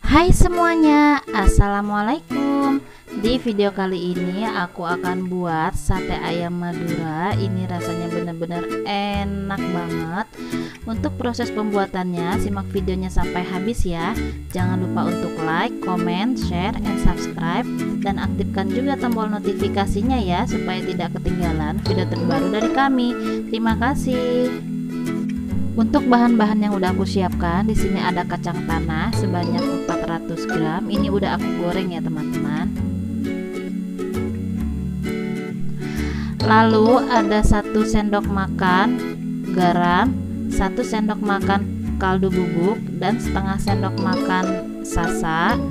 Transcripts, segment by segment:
Hai semuanya, assalamualaikum. Di video kali ini aku akan buat sate ayam Madura. Ini rasanya benar-benar enak banget. Untuk proses pembuatannya, simak videonya sampai habis ya. Jangan lupa untuk like, comment, share, and subscribe, dan aktifkan juga tombol notifikasinya ya, supaya tidak ketinggalan video terbaru dari kami. Terima kasih. Untuk bahan-bahan yang udah aku siapkan, di sini ada kacang tanah sebanyak 400 gram. Ini udah aku goreng ya teman-teman. Lalu ada 1 sendok makan garam, 1 sendok makan kaldu bubuk, dan setengah sendok makan sasa.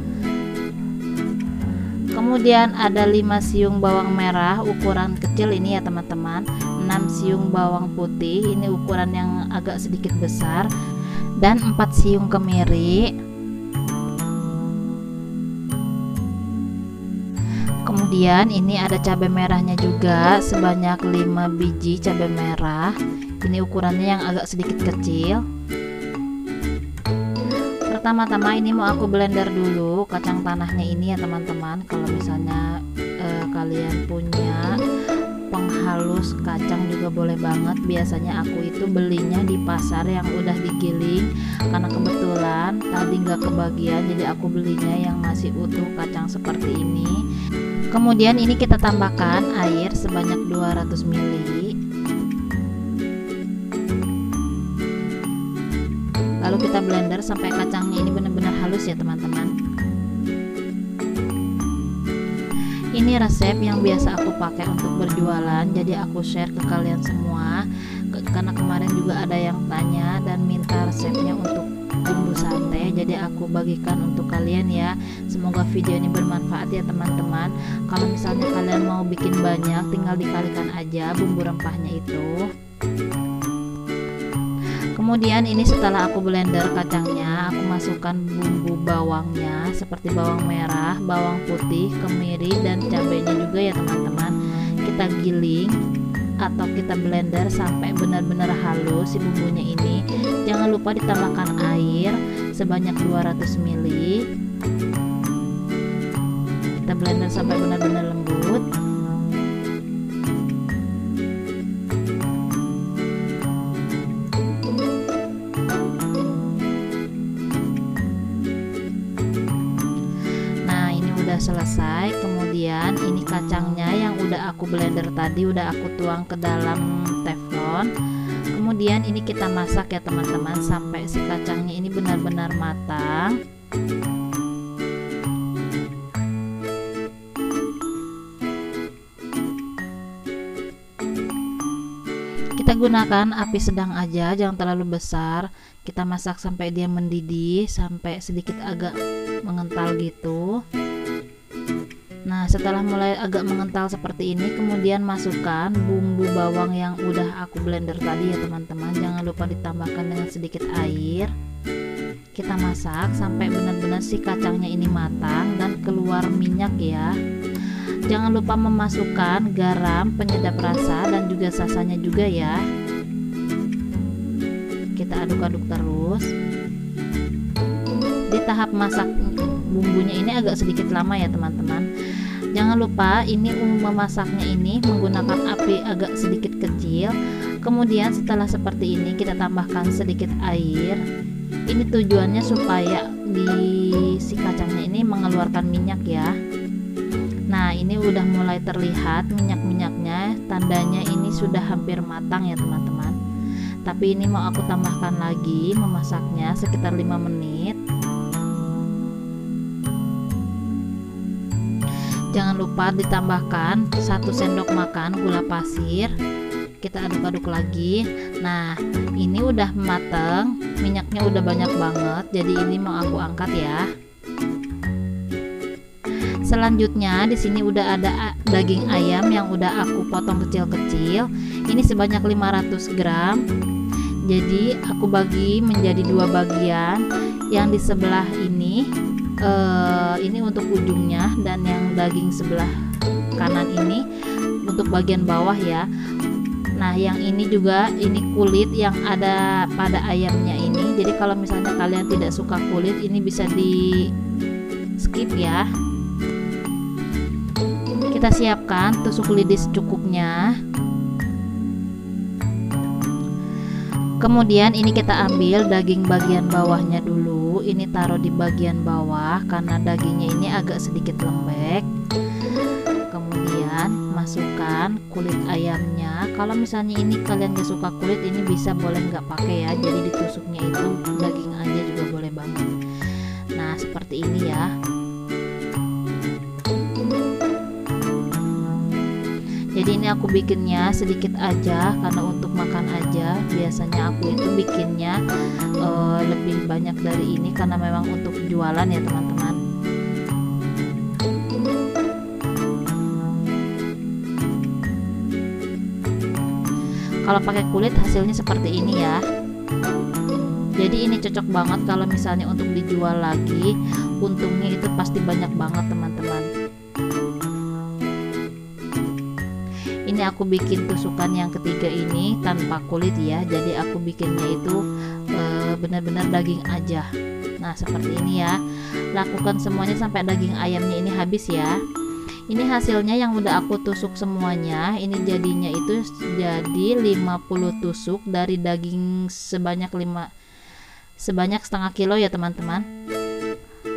Kemudian ada 5 siung bawang merah ukuran kecil ini ya teman-teman, 6 siung bawang putih ini ukuran yang agak sedikit besar, dan 4 siung kemiri. Kemudian ini ada cabai merahnya juga sebanyak 5 biji cabai merah. Ini ukurannya yang agak sedikit kecil. Pertama-tama ini mau aku blender dulu kacang tanahnya ini ya teman-teman. Kalau misalnya kalian punya penghalus kacang juga boleh banget. Biasanya aku itu belinya di pasar yang udah digiling, karena kebetulan tadi nggak kebagian, jadi aku belinya yang masih utuh kacang seperti ini. Kemudian ini kita tambahkan air sebanyak 200 ml. Lalu kita blender sampai kacangnya ini benar-benar halus ya teman-teman. Ini resep yang biasa aku pakai untuk berjualan, jadi aku share ke kalian semua. Karena kemarin juga ada yang tanya dan minta resepnya untuk bumbu sate, jadi aku bagikan untuk kalian ya. Semoga video ini bermanfaat ya teman-teman. Kalau misalnya kalian mau bikin banyak, tinggal dikalikan aja bumbu rempahnya itu. Kemudian ini setelah aku blender kacangnya, aku masukkan bumbu bawangnya seperti bawang merah, bawang putih, kemiri, dan cabenya juga ya teman-teman. Kita giling atau kita blender sampai benar-benar halus si bumbunya ini. Jangan lupa ditambahkan air sebanyak 200 ml. Kita blender sampai benar-benar lembut. Selesai. Kemudian ini kacangnya yang udah aku blender tadi udah aku tuang ke dalam teflon. Kemudian ini kita masak ya teman-teman sampai si kacangnya ini benar-benar matang. Kita gunakan api sedang aja, jangan terlalu besar. Kita masak sampai dia mendidih, sampai sedikit agak mengental gitu. Nah, setelah mulai agak mengental seperti ini, kemudian masukkan bumbu bawang yang udah aku blender tadi ya teman-teman. Jangan lupa ditambahkan dengan sedikit air. Kita masak sampai benar-benar si kacangnya ini matang dan keluar minyak ya. Jangan lupa memasukkan garam, penyedap rasa, dan juga sasanya juga ya. Kita aduk-aduk terus. Di tahap masak bumbunya ini agak sedikit lama ya teman-teman. Jangan lupa ini memasaknya ini menggunakan api agak sedikit kecil. Kemudian setelah seperti ini kita tambahkan sedikit air. Ini tujuannya supaya di si kacangnya ini mengeluarkan minyak ya. Nah, ini udah mulai terlihat minyak-minyaknya, tandanya ini sudah hampir matang ya teman-teman. Tapi ini mau aku tambahkan lagi, memasaknya sekitar 5 menit. Jangan lupa ditambahkan 1 sendok makan gula pasir. Kita aduk-aduk lagi. Nah, ini udah mateng, minyaknya udah banyak banget, jadi ini mau aku angkat ya. Selanjutnya di sini udah ada daging ayam yang udah aku potong kecil-kecil. Ini sebanyak 500 gram. Jadi aku bagi menjadi 2 bagian. Yang di sebelah ini untuk ujungnya, dan yang daging sebelah kanan ini untuk bagian bawah ya. Nah, yang ini juga ini kulit yang ada pada ayamnya ini. Jadi kalau misalnya kalian tidak suka kulit, ini bisa di skip ya. Kita siapkan tusuk lidi secukupnya. Kemudian ini kita ambil daging bagian bawahnya dulu. Ini taruh di bagian bawah karena dagingnya ini agak sedikit lembek. Kemudian masukkan kulit ayamnya. Kalau misalnya ini kalian gak suka kulit, ini bisa boleh nggak pakai ya. Jadi ditusuknya itu daging aja juga boleh banget. Nah seperti ini ya. Jadi ini aku bikinnya sedikit aja karena untuk makan aja. Biasanya aku itu bikinnya lebih banyak dari ini karena memang untuk jualan ya teman-teman. Kalau pakai kulit hasilnya seperti ini ya. Jadi ini cocok banget kalau misalnya untuk dijual lagi. Untungnya itu pasti banyak banget teman-teman. Ini aku bikin tusukan yang ketiga ini tanpa kulit ya. Jadi aku bikinnya itu benar-benar daging aja. Nah seperti ini ya. Lakukan semuanya sampai daging ayamnya ini habis ya. Ini hasilnya yang udah aku tusuk semuanya. Ini jadinya itu jadi 50 tusuk dari daging sebanyak setengah kilo ya teman-teman.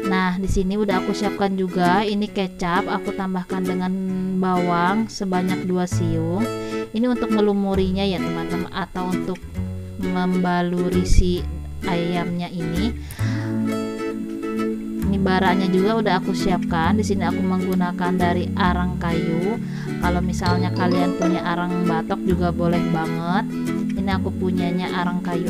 Nah di sini udah aku siapkan juga ini kecap. Aku tambahkan dengan bawang sebanyak 2 siung. Ini untuk melumurinya ya teman-teman, atau untuk membaluri si ayamnya ini. Ini baranya juga udah aku siapkan. Di sini aku menggunakan dari arang kayu. Kalau misalnya kalian punya arang batok juga boleh banget. Ini aku punyanya arang kayu.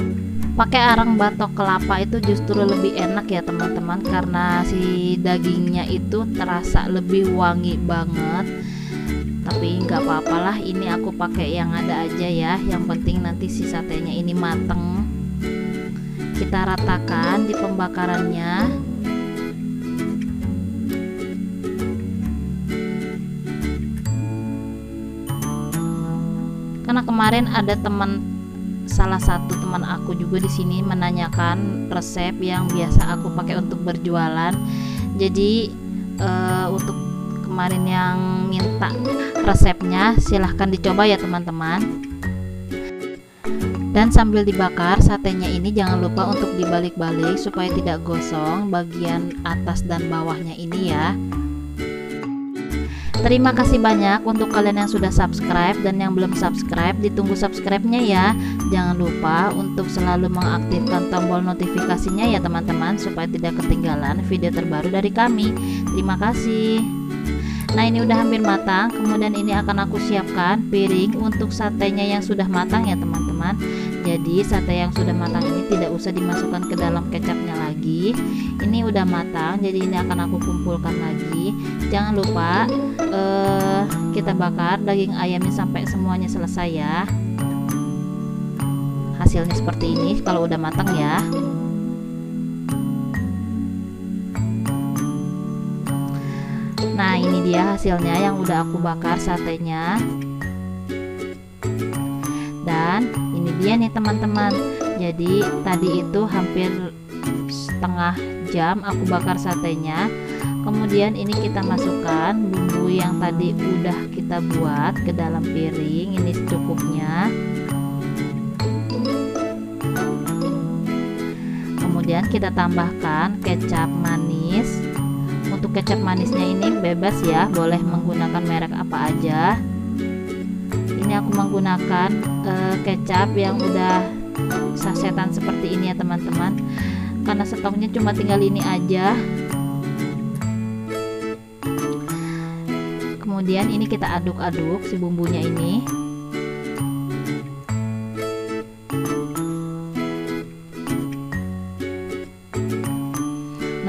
Pakai arang batok kelapa itu justru lebih enak ya teman-teman, karena si dagingnya itu terasa lebih wangi banget. Tapi nggak apa-apalah, ini aku pakai yang ada aja ya. Yang penting nanti si satenya ini mateng. Kita ratakan di pembakarannya. Karena kemarin ada salah satu teman aku juga di sini menanyakan resep yang biasa aku pakai untuk berjualan. Jadi untuk kemarin yang minta resepnya silahkan dicoba ya teman-teman. Dan sambil dibakar satenya ini jangan lupa untuk dibalik-balik supaya tidak gosong bagian atas dan bawahnya ini ya. Terima kasih banyak untuk kalian yang sudah subscribe, dan yang belum subscribe ditunggu subscribe-nya ya. Jangan lupa untuk selalu mengaktifkan tombol notifikasinya ya teman-teman, supaya tidak ketinggalan video terbaru dari kami. Terima kasih. Nah ini udah hampir matang. Kemudian ini akan aku siapkan piring untuk satenya yang sudah matang ya teman-teman. Jadi sate yang sudah matang ini tidak usah dimasukkan ke dalam kecapnya lagi. Ini udah matang, jadi ini akan aku kumpulkan lagi. Jangan lupa kita bakar daging ayamnya sampai semuanya selesai ya. Hasilnya seperti ini kalau udah matang ya. Nah ini dia hasilnya yang udah aku bakar satenya. Dan ini dia nih teman-teman. Jadi tadi itu hampir setengah jam aku bakar satenya. Kemudian ini kita masukkan bumbu yang tadi udah kita buat ke dalam piring. Ini secukupnya. Kemudian kita tambahkan kecap manis. Untuk kecap manisnya ini bebas ya, boleh menggunakan merek apa aja. Ini aku menggunakan kecap yang udah sasetan seperti ini ya teman-teman, karena stoknya cuma tinggal ini aja. Kemudian ini kita aduk-aduk si bumbunya ini.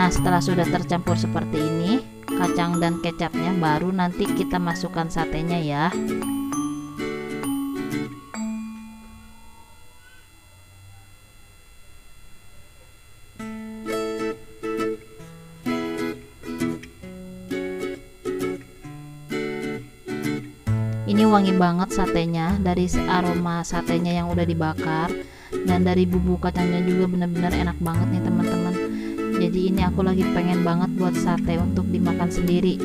Nah setelah sudah tercampur seperti ini kacang dan kecapnya, baru nanti kita masukkan satenya ya. Ini wangi banget satenya dari aroma satenya yang udah dibakar. dan dari bumbu kacangnya juga benar-benar enak banget nih teman-teman. Jadi ini aku lagi pengen banget buat sate untuk dimakan sendiri.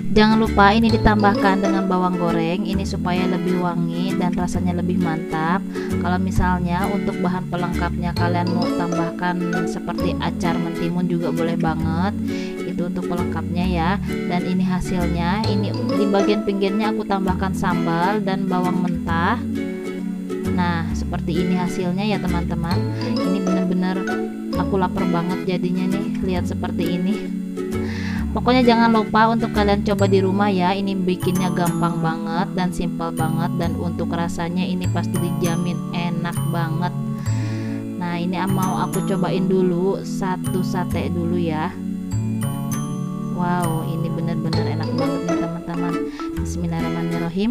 Jangan lupa ini ditambahkan dengan bawang goreng, ini supaya lebih wangi dan rasanya lebih mantap. Kalau misalnya untuk bahan pelengkapnya kalian mau tambahkan seperti acar mentimun juga boleh banget. Itu untuk pelengkapnya ya. Dan ini hasilnya, ini di bagian pinggirnya aku tambahkan sambal dan bawang mentah. Nah, seperti ini hasilnya ya teman-teman. Ini bener-bener aku lapar banget jadinya nih, lihat seperti ini. Pokoknya jangan lupa untuk kalian coba di rumah ya. Ini bikinnya gampang banget dan simpel banget, dan untuk rasanya ini pasti dijamin enak banget. Nah, ini mau aku cobain dulu satu sate dulu ya. Wow, ini bener-bener enak banget nih teman-teman. Bismillahirrahmanirrahim.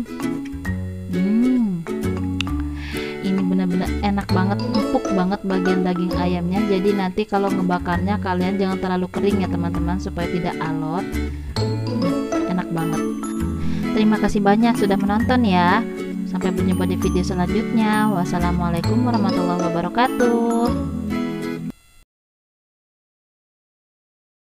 Ini benar-benar enak banget, empuk banget bagian daging ayamnya. Jadi nanti kalau ngebakarnya kalian jangan terlalu kering ya teman-teman, supaya tidak alot. Enak banget. Terima kasih banyak sudah menonton ya. Sampai berjumpa di video selanjutnya. Wassalamualaikum warahmatullahi wabarakatuh.